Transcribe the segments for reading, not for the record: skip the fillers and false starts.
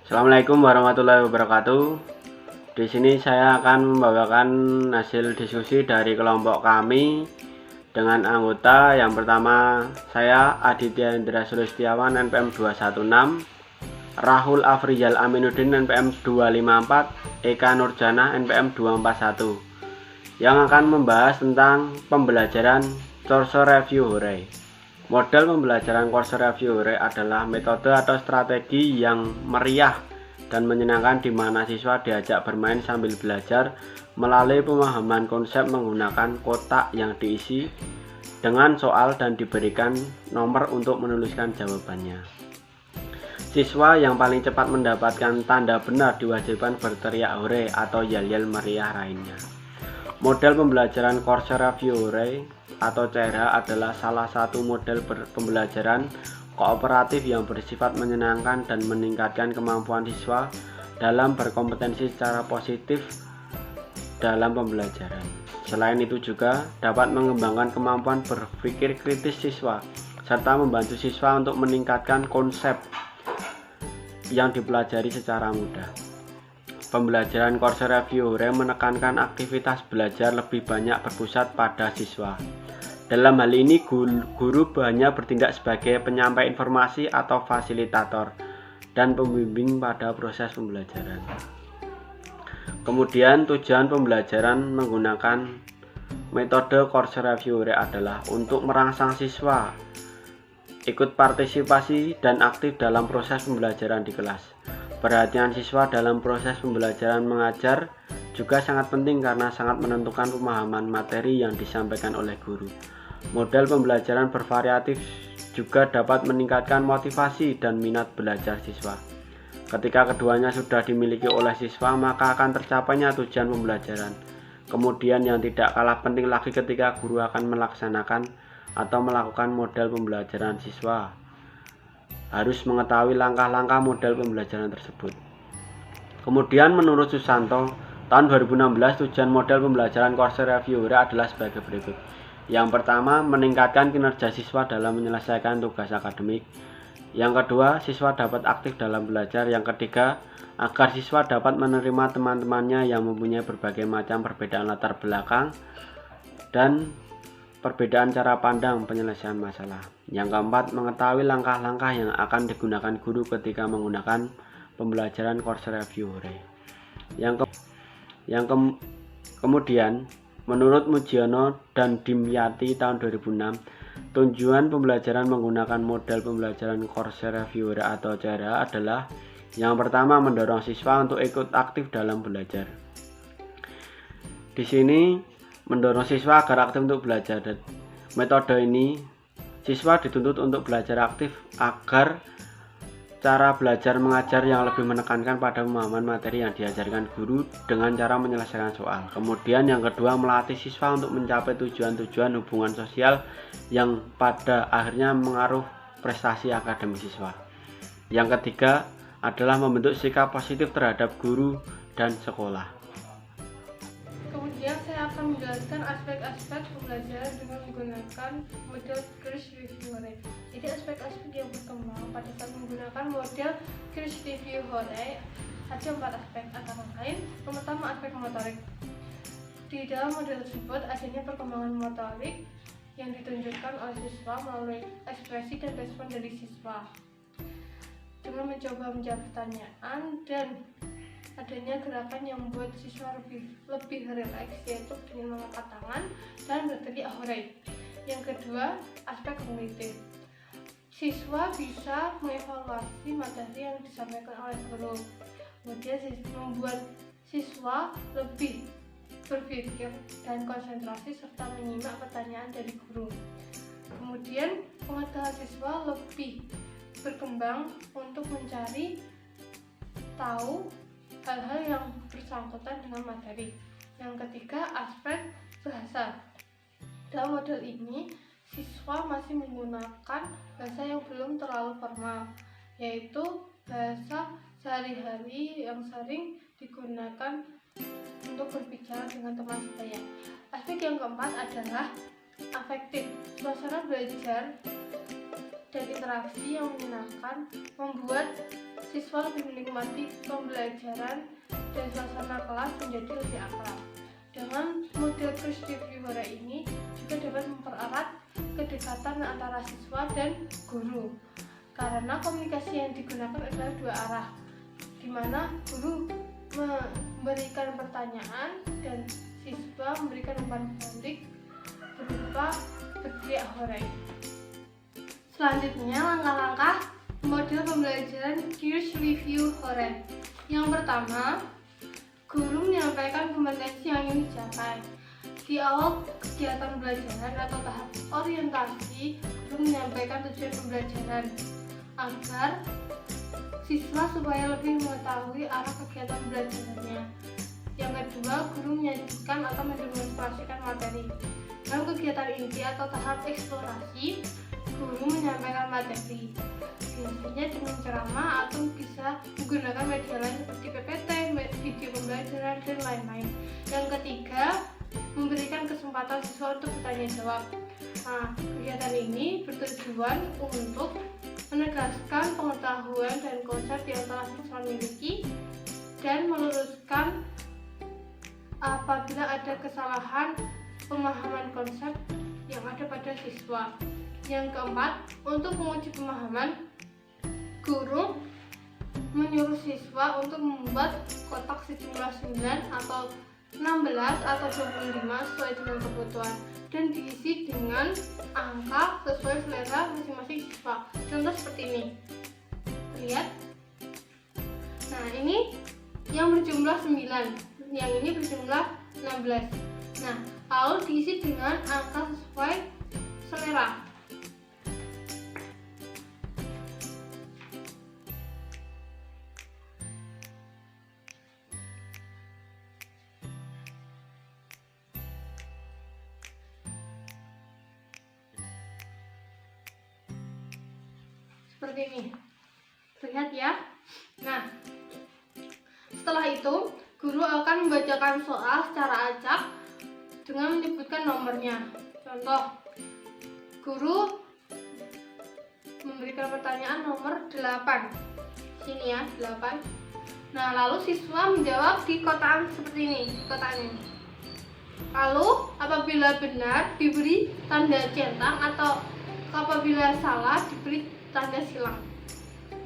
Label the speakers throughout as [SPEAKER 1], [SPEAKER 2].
[SPEAKER 1] Assalamualaikum warahmatullahi wabarakatuh. Di sini saya akan membawakan hasil diskusi dari kelompok kami dengan anggota. Yang pertama, saya Aditya Indra Sulistiawan NPM 216, Rahul Afrizal Aminuddin NPM 254, Eka Nurjana NPM 241, yang akan membahas tentang pembelajaran Course Review Hooray. Model pembelajaran Course Review Hooray adalah metode atau strategi yang meriah dan menyenangkan di mana siswa diajak bermain sambil belajar melalui pemahaman konsep menggunakan kotak yang diisi dengan soal dan diberikan nomor untuk menuliskan jawabannya. Siswa yang paling cepat mendapatkan tanda benar diwajibkan berteriak hore atau yel-yel meriah lainnya. Model pembelajaran Course Review Hooray atau CRH adalah salah satu model pembelajaran kooperatif yang bersifat menyenangkan dan meningkatkan kemampuan siswa dalam berkompetensi secara positif dalam pembelajaran. Selain itu juga dapat mengembangkan kemampuan berpikir kritis siswa serta membantu siswa untuk meningkatkan konsep yang dipelajari secara mudah. Pembelajaran Course Review Hooray menekankan aktivitas belajar lebih banyak berpusat pada siswa. Dalam hal ini, guru hanya bertindak sebagai penyampai informasi atau fasilitator dan pembimbing pada proses pembelajaran. Kemudian, tujuan pembelajaran menggunakan metode Course Review Hooray adalah untuk merangsang siswa ikut partisipasi dan aktif dalam proses pembelajaran di kelas. Perhatian siswa dalam proses pembelajaran mengajar juga sangat penting karena sangat menentukan pemahaman materi yang disampaikan oleh guru. Model pembelajaran bervariatif juga dapat meningkatkan motivasi dan minat belajar siswa. Ketika keduanya sudah dimiliki oleh siswa, maka akan tercapainya tujuan pembelajaran. Kemudian yang tidak kalah penting lagi ketika guru akan melaksanakan atau melakukan model pembelajaran, siswa harus mengetahui langkah-langkah model pembelajaran tersebut. Kemudian menurut Susanto, tahun 2016 tujuan model pembelajaran Course Review Hooray adalah sebagai berikut. Yang pertama, meningkatkan kinerja siswa dalam menyelesaikan tugas akademik. Yang kedua, siswa dapat aktif dalam belajar. Yang ketiga, agar siswa dapat menerima teman-temannya yang mempunyai berbagai macam perbedaan latar belakang dan perbedaan cara pandang penyelesaian masalah. Yang keempat, mengetahui langkah-langkah yang akan digunakan guru ketika menggunakan pembelajaran Course Review Hooray. Kemudian, menurut Mujiono dan Dimyati tahun 2006, tujuan pembelajaran menggunakan model pembelajaran Course Review Hooray atau CRH adalah yang pertama, mendorong siswa untuk ikut aktif dalam belajar. Di sini mendorong siswa agar aktif untuk belajar. Dan metode ini siswa dituntut untuk belajar aktif agar cara belajar mengajar yang lebih menekankan pada pemahaman materi yang diajarkan guru dengan cara menyelesaikan soal. Kemudian yang kedua, melatih siswa untuk mencapai tujuan-tujuan hubungan sosial yang pada akhirnya mengaruh prestasi akademik siswa. Yang ketiga adalah membentuk sikap positif terhadap guru dan sekolah.
[SPEAKER 2] Kemudian saya akan menjelaskan aspek-aspek pembelajaran dengan menggunakan model Course Review Hooray. Jadi aspek-aspek yang berkembang pada saat menggunakan model Course Review Hooray ada 4 aspek, antara lain yang pertama aspek motorik. Di dalam model tersebut adanya perkembangan motorik yang ditunjukkan oleh siswa melalui ekspresi dan respon dari siswa dengan mencoba menjawab pertanyaan dan adanya gerakan yang membuat siswa lebih rileks, yaitu dengan mengangkat tangan dan berteriak hooray. Yang kedua, aspek kognitif. Siswa bisa mengevaluasi materi yang disampaikan oleh guru. Kemudian membuat siswa lebih berpikir dan konsentrasi serta menyimak pertanyaan dari guru. Kemudian pengetahuan siswa lebih berkembang untuk mencari tahu hal-hal yang bersangkutan dengan materi. Yang ketiga, aspek bahasa. Dalam model ini, siswa masih menggunakan bahasa yang belum terlalu formal, yaitu bahasa sehari-hari yang sering digunakan untuk berbicara dengan teman sebaya. Aspek yang keempat adalah afektif. Suasana belajar dan interaksi yang menyenangkan membuat siswa lebih menikmati pembelajaran dan suasana kelas menjadi lebih akrab. Dengan model Chris Review Hore ini juga dapat mempererat kedekatan antara siswa dan guru, karena komunikasi yang digunakan adalah dua arah, di mana guru memberikan pertanyaan dan siswa memberikan umpan balik berupa berteriak hore. Selanjutnya, langkah-langkah model pembelajaran Chris Review Hore. Yang pertama, guru menyampaikan kompetensi yang ingin dicapai. Di awal kegiatan pembelajaran atau tahap orientasi, guru menyampaikan tujuan pembelajaran agar siswa supaya lebih mengetahui arah kegiatan pembelajarannya. Yang kedua, guru menyajikan atau mendemonstrasikan materi. Dalam kegiatan inti atau tahap eksplorasi, guru menyampaikan materi, biasanya dengan ceramah atau bisa menggunakan media lain seperti PPT, video pembelajaran, dan lain-lain. Yang ketiga, memberikan kesempatan siswa untuk bertanya jawab. Nah, kegiatan ini bertujuan untuk menegaskan pengetahuan dan konsep yang telah siswa miliki dan meluruskan apabila ada kesalahan pemahaman konsep yang ada pada siswa. Yang keempat, untuk menguji pemahaman, guru menyuruh siswa untuk membuat kotak sejumlah 9 atau 16 atau 25 sesuai dengan kebutuhan dan diisi dengan angka sesuai selera masing-masing siswa. Contoh seperti ini. Lihat. Nah, ini yang berjumlah 9, yang ini berjumlah 16. Nah, lalu diisi dengan angka sesuai selera. Seperti ini. Lihat ya. Nah, setelah itu guru akan membacakan soal secara acak dengan menyebutkan nomornya. Contoh, guru memberikan pertanyaan nomor 8. Sini ya, 8. Nah, lalu siswa menjawab di kotak seperti ini, kotak ini. Lalu apabila benar diberi tanda centang atau apabila salah diberi tanda silang.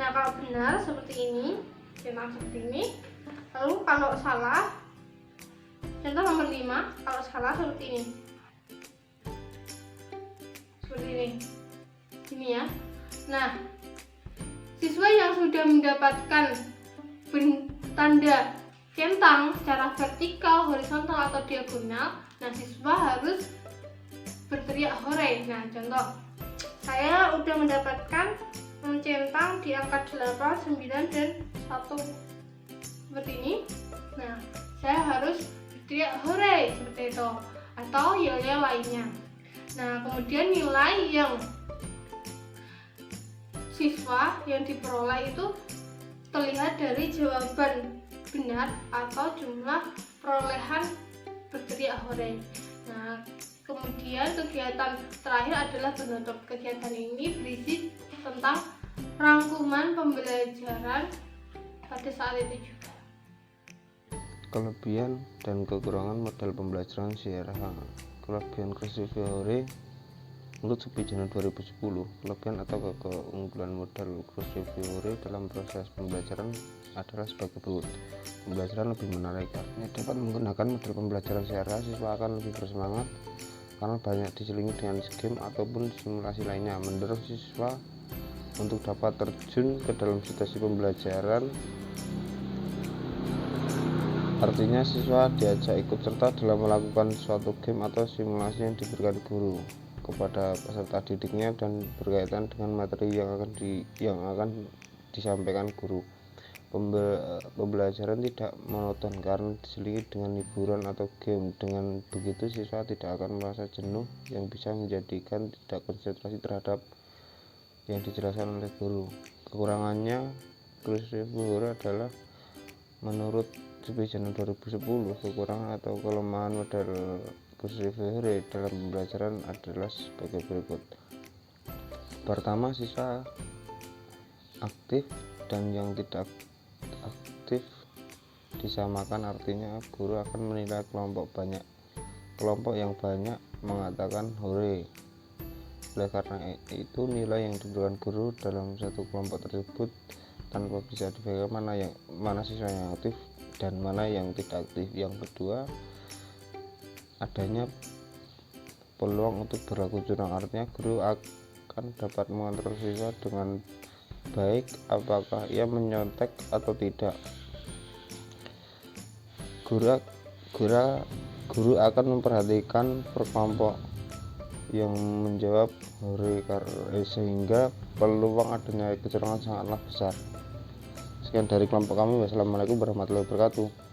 [SPEAKER 2] Nah, kalau benar seperti ini, centang seperti ini. Lalu kalau salah, contoh nomor 5, kalau salah seperti ini. Seperti ini. Ini ya. Nah, siswa yang sudah mendapatkan tanda centang secara vertikal, horizontal atau diagonal, nah siswa harus berteriak hore. Nah, contoh, saya udah mendapatkan centang di angka 8, 9, dan 1 seperti ini. Nah, saya harus berteriak hore seperti itu atau yel-yel lainnya. Nah, kemudian nilai yang siswa yang diperoleh itu terlihat dari jawaban benar atau jumlah perolehan berteriak hore. Nah, kemudian kegiatan terakhir adalah penutup. Kegiatan ini berisi tentang rangkuman pembelajaran pada saat itu juga.
[SPEAKER 3] Kelebihan dan kekurangan model pembelajaran CRH. Kelebihan Chris Review Hore menurut Subijana 2010. Kelebihan atau keunggulan model Chris Review Hore dalam proses pembelajaran adalah sebagai berikut. Pembelajaran lebih menarik. Artinya dapat menggunakan model pembelajaran CRH, siswa akan lebih bersemangat karena banyak diselingi dengan game ataupun simulasi lainnya, mendorong siswa untuk dapat terjun ke dalam situasi pembelajaran. Artinya siswa diajak ikut serta dalam melakukan suatu game atau simulasi yang diberikan guru kepada peserta didiknya dan berkaitan dengan materi yang akan disampaikan guru. Pembelajaran tidak monoton karena diselingi dengan hiburan atau game. Dengan begitu siswa tidak akan merasa jenuh yang bisa menjadikan tidak konsentrasi terhadap yang dijelaskan oleh guru. Kekurangannya Chris Review Hore adalah menurut Subijana 2010, kekurangan atau kelemahan model Chris Review Hore dalam pembelajaran adalah sebagai berikut. Pertama, siswa aktif dan yang tidak aktif disamakan, artinya guru akan menilai kelompok yang banyak mengatakan hore. Oleh karena itu, nilai yang diberikan guru dalam satu kelompok tersebut tanpa bisa dibedakan mana siswa yang aktif dan mana yang tidak aktif. Yang kedua, adanya peluang untuk berlaku curang, artinya guru akan dapat mengontrol siswa dengan baik apakah ia menyontek atau tidak. Guru akan memperhatikan perkelompok yang menjawab hore sehingga peluang adanya kecurangan sangatlah besar. Sekian dari kelompok kami. Wassalamualaikum warahmatullahi wabarakatuh.